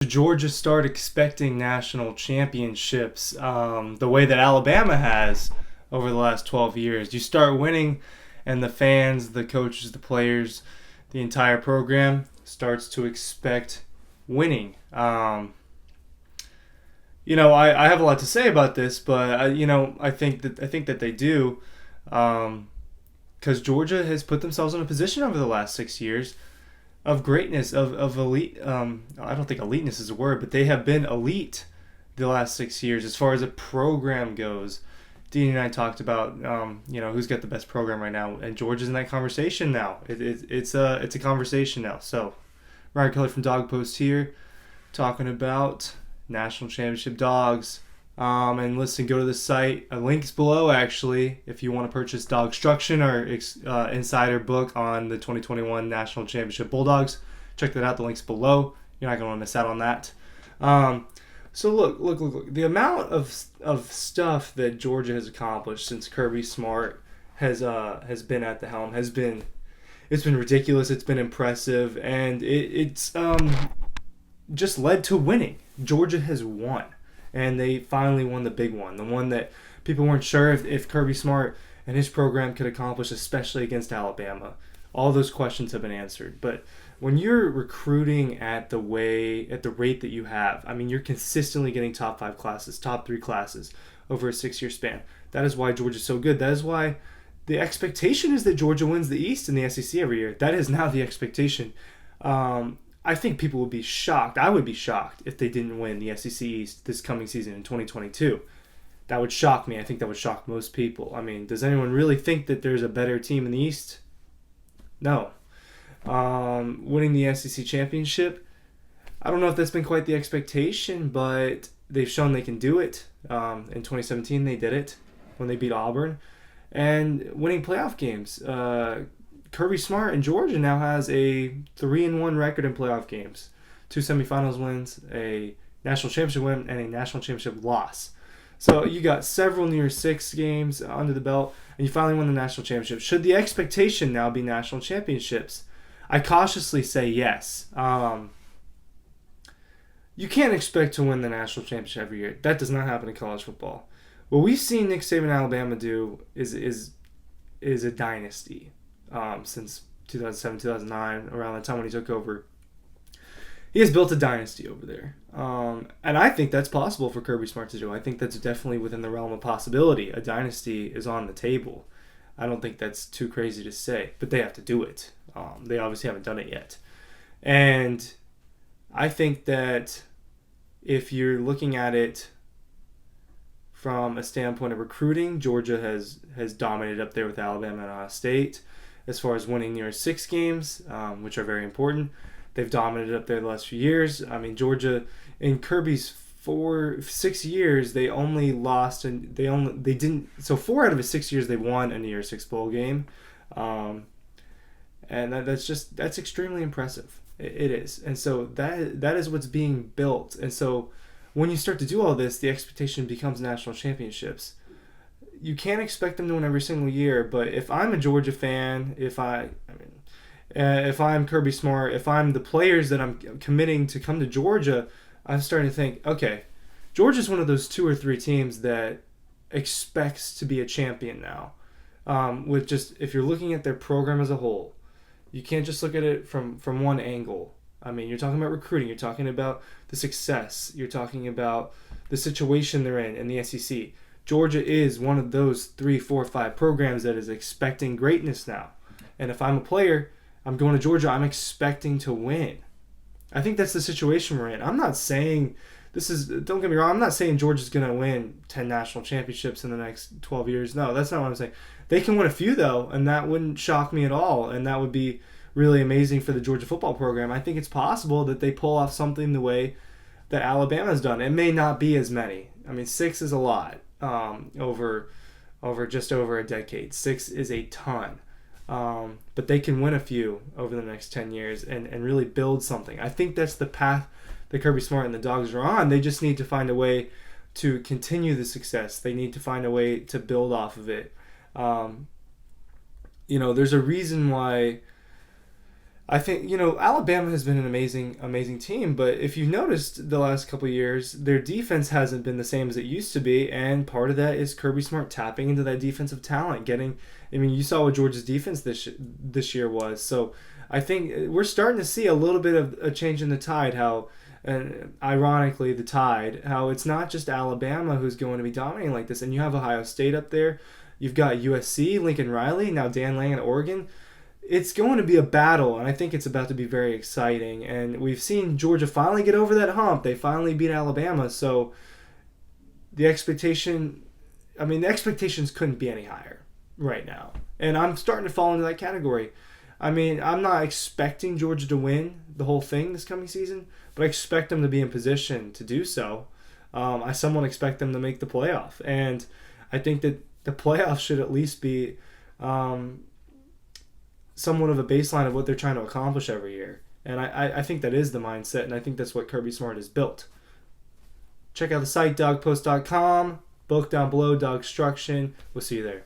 Georgia start expecting national championships the way that Alabama has over the last 12 years? You start winning, and the fans, the coaches, the players, the entire program starts to expect winning. I have a lot to say about this, but I think that they do, because Georgia has put themselves in a position over the last 6 years of greatness, of elite. I don't think eliteness is a word, but they have been elite the last 6 years as far as a program goes. Dean and I talked about who's got the best program right now, and Georgia's in that conversation now. It's a conversation now. So Ryan Kelly from Dog Post here, talking about national championship dogs. And listen, go to the site. Links below, actually, if you want to purchase DAWGSTRUCTION, or insider book on the 2021 National Championship Bulldogs. Check that out. The link's below. You're not going to want to miss out on that. So look. The amount of stuff that Georgia has accomplished since Kirby Smart has been at the helm it's been ridiculous. It's been impressive, and it's just led to winning. Georgia has won. And they finally won the big one, the one that people weren't sure if Kirby Smart and his program could accomplish, especially against Alabama. All those questions have been answered. But when you're recruiting at the rate that you have, I mean, you're consistently getting top 5 classes, top 3 classes over a 6-year span. That is why Georgia's so good. That is why the expectation is that Georgia wins the East and the SEC every year. That is now the expectation. I think people would be shocked. I would be shocked if they didn't win the SEC East this coming season in 2022. That would shock me. I think that would shock most people. I mean, does anyone really think that there's a better team in the East? No. Winning the SEC championship, I don't know if that's been quite the expectation, but they've shown they can do it. In 2017, they did it when they beat Auburn. And winning playoff games. Kirby Smart in Georgia now has a 3-1 record in playoff games. 2 semifinals wins, a national championship win, and a national championship loss. So you got several New Year's Six games under the belt, and you finally won the national championship. Should the expectation now be national championships? I cautiously say yes. You can't expect to win the national championship every year. That does not happen in college football. What we've seen Nick Saban Alabama do is a dynasty. Since 2007, 2009, around the time when he took over. He has built a dynasty over there. And I think that's possible for Kirby Smart to do. I think that's definitely within the realm of possibility. A dynasty is on the table. I don't think that's too crazy to say, but they have to do it. They obviously haven't done it yet. And I think that if you're looking at it from a standpoint of recruiting, Georgia has dominated up there with Alabama and Ohio State. As far as winning New Year's Six games, which are very important, they've dominated up there the last few years. I mean, Georgia in Kirby's 6 years, they only lost, and they didn't. So 4 out of his 6 years, they won a New Year's Six bowl game, and that's extremely impressive. It is, and so that is what's being built. And so when you start to do all this, the expectation becomes national championships. You can't expect them to win every single year, but if I'm a Georgia fan, if I'm Kirby Smart, if I'm the players that I'm committing to come to Georgia, I'm starting to think, okay, Georgia's one of those 2 or 3 teams that expects to be a champion now. If you're looking at their program as a whole, you can't just look at it from one angle. I mean, you're talking about recruiting, you're talking about the success, you're talking about the situation they're in the SEC. Georgia is one of those 3, 4, 5 programs that is expecting greatness now. And if I'm a player, I'm going to Georgia, I'm expecting to win. I think that's the situation we're in. I'm not saying don't get me wrong, I'm not saying Georgia's going to win 10 national championships in the next 12 years. No, that's not what I'm saying. They can win a few, though, and that wouldn't shock me at all. And that would be really amazing for the Georgia football program. I think it's possible that they pull off something the way that Alabama's done. It may not be as many. I mean, 6 is a lot. Over just over a decade. 6 is a ton. But they can win a few over the next 10 years and really build something. I think that's the path that Kirby Smart and the Dogs are on. They just need to find a way to continue the success. They need to find a way to build off of it. There's a reason why I think, Alabama has been an amazing team, but if you've noticed the last couple of years, their defense hasn't been the same as it used to be, and part of that is Kirby Smart tapping into that defensive talent, you saw what Georgia's defense this year was. So I think we're starting to see a little bit of a change in the tide, ironically, the tide, how it's not just Alabama who's going to be dominating like this, and you have Ohio State up there, you've got USC, Lincoln Riley, now Dan Lang at Oregon. It's going to be a battle, and I think it's about to be very exciting. And we've seen Georgia finally get over that hump. They finally beat Alabama, so the expectations couldn't be any higher right now. And I'm starting to fall into that category. I'm not expecting Georgia to win the whole thing this coming season, but I expect them to be in position to do so. I somewhat expect them to make the playoff, and I think that the playoff should at least be somewhat of a baseline of what they're trying to accomplish every year. And I think that is the mindset, and I think that's what Kirby Smart has built. Check out the site, dogpost.com. Book down below, DAWGSTRUCTION. We'll see you there.